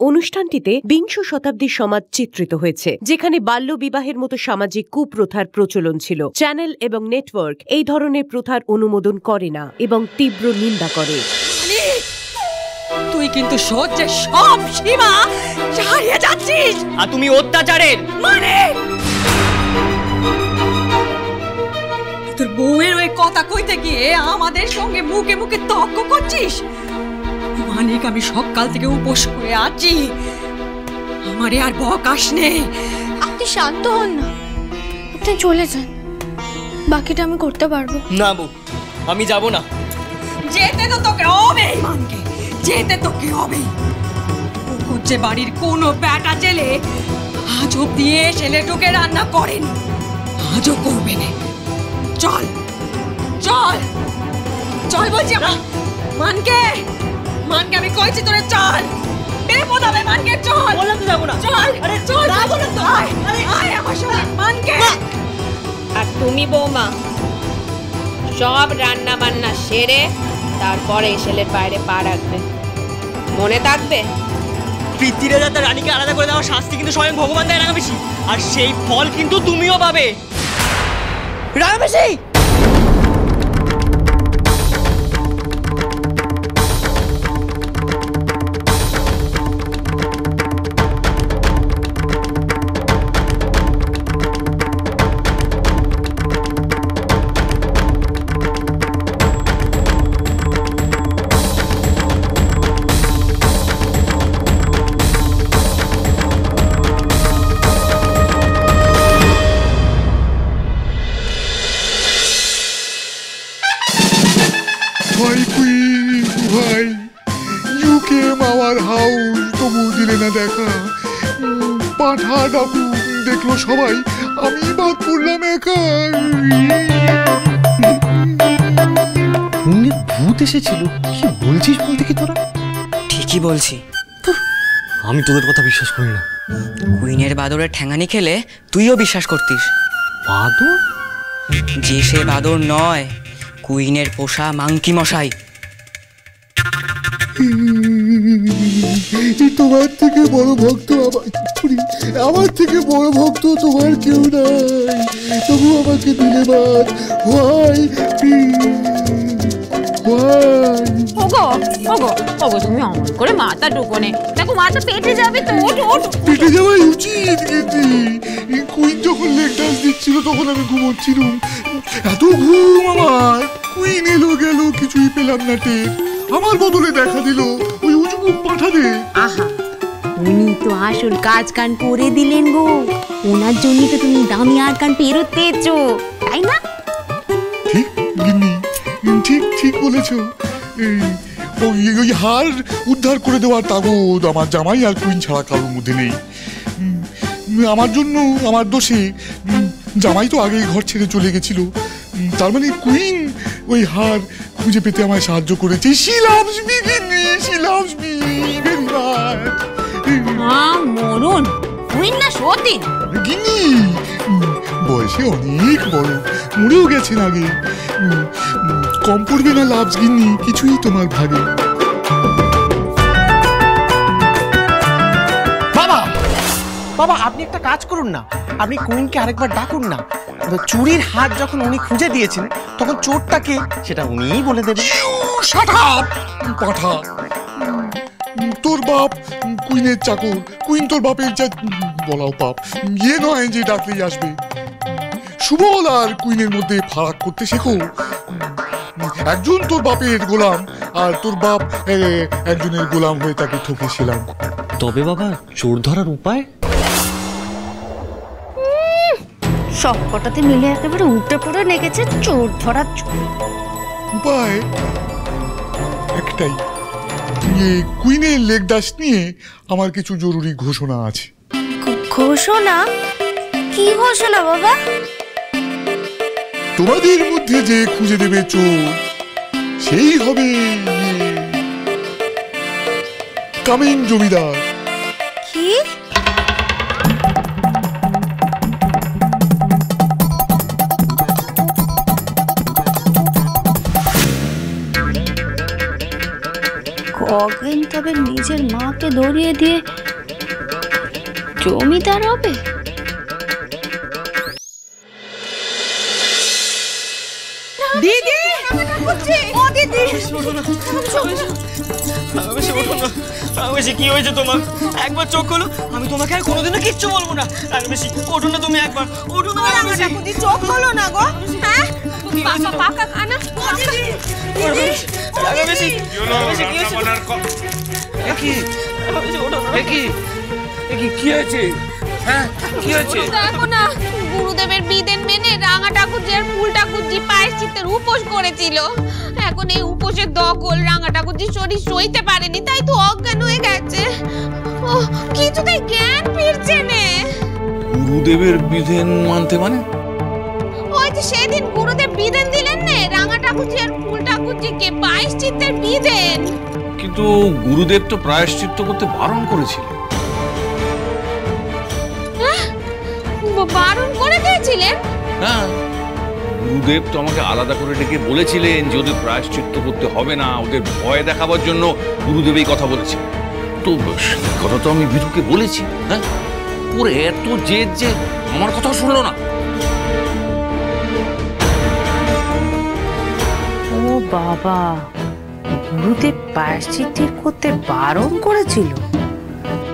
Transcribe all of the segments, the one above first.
অনুষ্ঠানটিতে বিংশ শতাব্দীর সমাজ চিত্রিত হয়েছে, যেখানে বাল্যবিবাহের মতো সামাজিক কুপ্রথার প্রচলন ছিল। চ্যানেল এবং নেটওয়ার্ক এই ধরনের প্রথার অনুমোদন করে না এবং তীব্র নিন্দা করে। তুই কিন্তু সহ্যের সব সীমা ছাড়িয়ে যাচ্ছিস, আর তুমি অত্যাচারের মানে তোর বউয়ের ওই কথা কইতে গিয়ে আমাদের সঙ্গে মুখে মুখে তর্ক করছিস। মানিক, আমি সকাল থেকে উপোস করে আছি, আমারে আর বকাস নেই। আপনি শান্ত হন না, আপনি চলে যান, বাকিটা আমি করতে পারবো। না বউ, আমি যাব না। যেতে তো তোকে হবেই, মানকে যেতে তোকে হবেই। যে বাড়ির কোনো ব্যাটা ছেলে আজ অব্দি ছেলে ঢুকে রান্না করেন, আজও করবে না। চল চল চল বলছি, মানকে মানকে আমি কইছি তোরে চল, বিপদ হবে মানকে, চল। বললাম তো যাবো না। চল, আরে চল, না বললাম তো, আয় আমার সঙ্গে মানকে। আর তুমি বৌমা সব রান্না বান্না সেরে তারপরে ছেলের বাইরে পা রাখবে, মনে থাকবে। পিতৃরা তার রানীকে আলাদা করে দেওয়ার শাস্তি কিন্তু স্বয়ং ভগবান দেয় রাঙাবেশি, আর সেই ফল কিন্তু তুমিও পাবে রাঙাবেশি। ভাই, you came our house, তবু দিলে না দেখা। পাঠা ডাকু দেখলো সবাই, আমি বাদ পড়লাম একা। ভূত এসেছিল, কি বলছিস বলতে কি তোরা? ঠিকই বলছি, আমি তোদের কথা বিশ্বাস করি না। কুইনের বাদরের ঠ্যাঙানি খেলে তুইও বিশ্বাস করতিস। বাদর? যে সে বাদর নয়, কুইনের পোষা মাংকি মশাই। তোমার থেকে বড় ভক্ত আমার থেকে বড় ভক্ত তোমার কেউ নাই, তবু আমাকে দিলে বাদ। তুমি অমন করে মাথা ঢুকোনে, দেখো মাথা পেটে যাবে তো। পেটে যাওয়াই উচিত, কিন্তু কুইন যখন লেগ ডান্স দিচ্ছিল তখন আমি ঘুমোচ্ছিলাম। এত ঘুম আমার, কুইন এলো গেল কিছুই পেলাম না টের। আমার বদলে দেখা দিল ওই উজবু পাঠাবে। আহা, উনি তো আসল কাজ কান করে দিলেন গো, ওনার জন্য তো তুমি দামি আর কান পেরোত পেয়েছো, তাই না? ঠিক গিন্নি, ঠিক ঠিক বলেছো। ওই হার উদ্ধার করে দেওয়ার তাগদ আমার জামাই আর কুইন ছাড়া কারোর মধ্যে নেই। আমার জন্য, আমার দোষে জামাই তো আগেই ঘর ছেড়ে চলে গেছিল, তার মানে কুইন ওই হার খুঁজে পেতে আমায় সাহায্য করেছে। She loves me, গিন্নি, she loves me very much. মরণ কুইন না সতীন গিন্নি বয়সে অনেক বড়, মরেও গেছেন আগে। কম পড়বে না লাভস গিন্নি, কিছুই তোমার ভাগে। বাবা, আপনি একটা কাজ করুন না, আপনি কুইনকে আরেকবার ডাকুন না। চুরির হাত যখন উনি খুঁজে দিয়েছেন তখন চোরটাকে সেটা উনিই বলে দেবেন। পাঠা, তোর বাপ কুইনের চাকর, কুইন তোর বাপের যা বলাও পাপ। ইয়ে নয় যে ডাকলেই আসবে। সুবল আর কুইনের মধ্যে ফারাক করতে শেখো। একজন তোর বাপের গোলাম, আর তোর বাপ একজনের গোলাম হয়ে তাকে ঠকেছিলাম। তবে বাবা, চোর ধরার উপায়? সব কটাতে মিলে একেবারে উল্টে পড়ে লেগেছে চোর ধরার। উপায় একটাই, কুইনের লেগ ডান্স নিয়ে আমার কিছু জরুরি ঘোষণা আছে। ঘোষণা? কি ঘোষণা বাবা? তোমাদের মধ্যে যে খুঁজে দেবে চোর, সেই হবে কামিং জমিদার। কি? অজ্ঞান তবে নিজের মাকে ধরিয়ে দিয়ে জমিদার হবে? দিদি ও দিদি কি হয়েছে তোমার? একবার চোখ খোলো, আমি তোমাকে আর কোনোদিনও কিচ্ছু বলবো না। রাগাবেশি ওঠো না, তুমি একবার ওঠো না। রাগাবেশি চোখ খোলো না গো। হ্যাঁ পাকা খানা। রাগাবেশি কি হয়েছে? হ্যাঁ কি হয়েছে? দেখো না, গুরুদেবের বিধান মেনে রাঙা ঠাকুরজি আর ফুল ঠাকুরজি প্রায়শ্চিত্তের উপোস করেছিল। এখন এই উপোসের দখল রাঙা ঠাকুরজি শরীর সইতে পারেনি, তাই তো অজ্ঞান হয়ে গেছে। ও কিছুতেই জ্ঞান ফিরছে না। গুরুদেবের বিধান মানতে মানে? ওই যে সেদিন গুরুদেব বিধান দিলেন না রাঙা ঠাকুরজি আর ফুল ঠাকুরজিকে প্রায়শ্চিত্তের বিধান। কিন্তু গুরুদেব তো প্রায়শ্চিত্ত করতে বারণ করেছিল। বারণ করে দিয়েছিলেন? হ্যাঁ, গুরুদেব তো আমাকে আলাদা করে ডেকে বলেছিলেন যে ওদের প্রায়শ্চিত্ত করতে হবে না, ওদের ভয় দেখাবার জন্য গুরুদেব এই কথা বলেছিলেন। তো সেই কথা তো আমি বিরুকে বলেছি। হ্যাঁ, ওর এত জেদ যে আমার কথা শুনলো না। ও বাবা, গুরুদেব প্রায়শ্চিত্ত করতে বারণ করেছিল?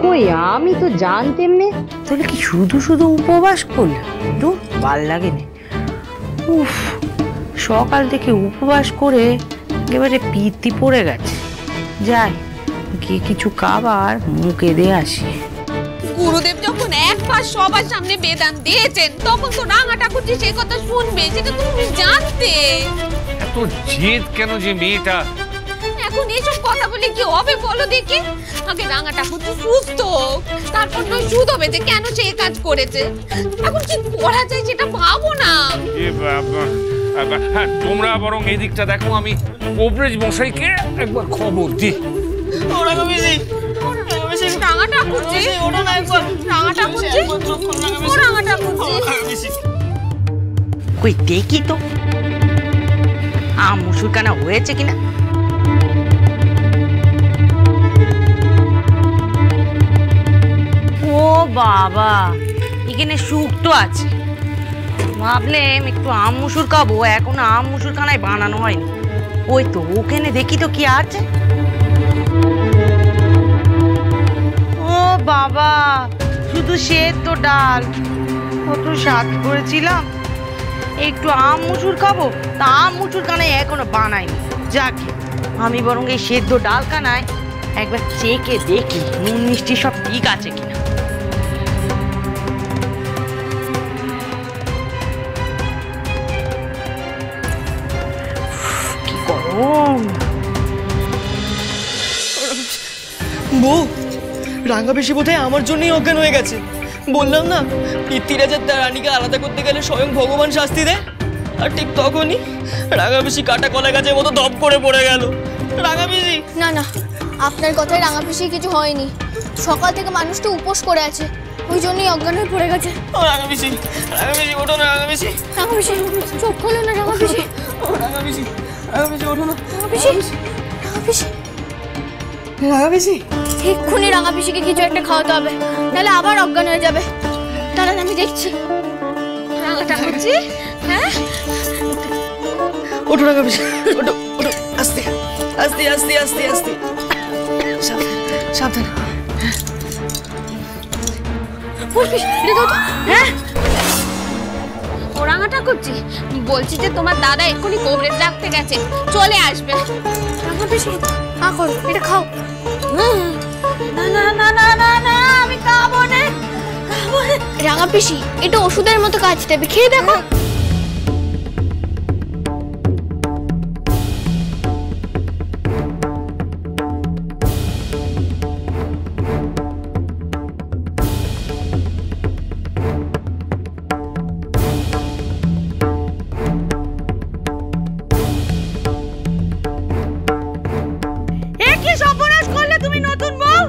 কই, আমি তো জানতাম না। তাহলে কি শুধু শুধু উপবাস করলে? দূর, ভাল লাগে না। উফ, সকাল থেকে উপবাস করে একেবারে পিত্তি পড়ে গেছে। যাই গিয়ে কিছু খাবার মুখে দিয়ে আসি। গুরুদেব যখন একবার সবার সামনে বেদান দিয়েছেন, তখন তো রাঙা ঠাকুরজি সেই কথা শুনবে, সেটা তুমি জানতে। এত জেদ কেন যে মেয়েটা? এখন এসব কথা বলে কি হবে বলো দেখি? আগে রাঙা ঠাকুরজি সুস্থ, তারপর নয় সুদ হবে যে কেন সে কাজ করেছে। এখন কি করা যায় সেটা ভাবো না। তোমরা বরং এই দিকটা দেখো, আমি কবরেজ মশাইকে একবার খবর দিই। রাঙা ঠাকুরজি, রাঙা ঠাকুরজি, ও রাঙা ঠাকুরজি। কই দেখি তো মুসুর কানা হয়েছে কিনা। ও বাবা, এখানে শুক্তো আছে। ভাবলাম একটু আম মুসুর খাবো, এখন আম মুসুর কানায় বানানো হয়নি। ওই তো ওখানে দেখি তো কি আছে। ও বাবা, শুধু সেদ্ধ ডাল, কত স্বাদ করেছিলাম। একটু আম মুসুর খাবো, তা আম মুসুর কানায় এখনো বানাইনি। যাকে আমি বরং এই সেদ্ধ ডাল কানায় একবার চেখে দেখি নুন মিষ্টি সব ঠিক আছে কিনা। কি গরম। বউ, রাঙাবেশি বোধহয় আমার জন্যই অজ্ঞান হয়ে গেছে। বললাম না, পৃথ্বীরাজের তার রানীকে আলাদা করতে গেলে স্বয়ং ভগবান শাস্তি দেয়। আর ঠিক তখনই রাঙাবেশি কাটা কলা গাছের মতো দপ করে পড়ে গেল। রাঙাবেশি না না, আপনার কথায় রাঙাপিসি কিছু হয়নি। সকাল থেকে মানুষটা উপোস করে আছে, ওই জন্যই অজ্ঞান হয়ে পড়ে গেছে। ও রাঙাবেশি, রাঙাবেশি ওঠো না। রাঙাবেশি, রাঙাপিসি চোখ খোলো না। রাঙাপিসি, ও রাঙাবেশি, রাঙাবেশি ওঠো না। রাঙাপিসি, রাঙাপিসি, রাঙাবেশি। এক্ষুনি রাঙাপিসিকে কিছু একটা খাওয়াতে হবে, নাহলে আবার অজ্ঞান হয়ে যাবে। দাঁড়ান, আমি দেখছি। রাঙা ঠাকুরজি, হ্যাঁ ওঠো রাঙাবেশি, ওঠো ওঠো, আস্তে আস্তে আস্তে আস্তে আস্তে, সাবধানে। হ্যাঁ ও রাঙা ঠাকুরজি, বলছি যে তোমার দাদা এক্ষুনি কবরেজ ডাকতে গেছে, চলে আসবে। রাঙাপিসি, করো, এটা খাও। না না না না না না, আমি খাবো না। রাঙাপিসি, এটা ওষুধের মতো কাজ দেবে, খেয়ে দেখো। কি সর্বনাশ করলে তুমি নতুন বউ?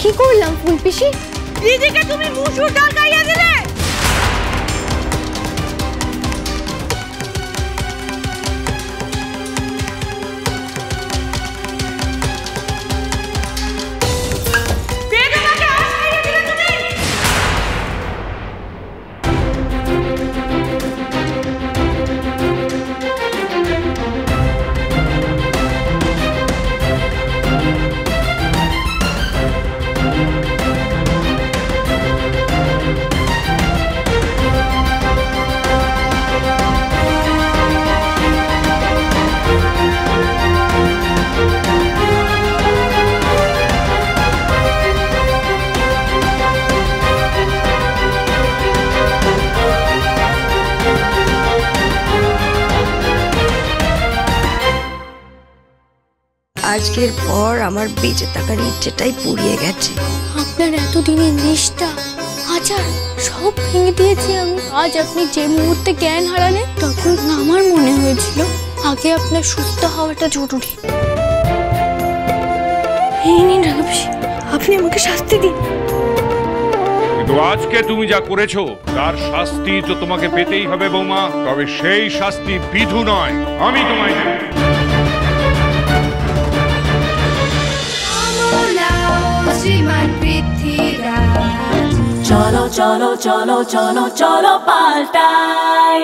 কি করলাম ফুলপিসি? দিদিকে তুমি মুসুর ডাল খাইয়ে দিলে। আজকের পর আমার বেঁচে থাকার ইচ্ছেটাই পুড়িয়ে গেছে। আপনার এতদিনের নিষ্ঠা আচার সব ভেঙে দিয়েছি আমি। আজ আপনি যে মুহূর্তে জ্ঞান হারালেন তখন আমার মনে হয়েছিল আগে আপনার সুস্থ হওয়াটা জরুরি। এই নিন রাঙাপিসি, আপনি আমাকে শাস্তি দিন। কিন্তু আজকে তুমি যা করেছো তার শাস্তি তো তোমাকে পেতেই হবে বৌমা। তবে সেই শাস্তি বিধু নয়, আমি তোমায় দেব। চলো চলো চলো চলো চলো পাল্টাই।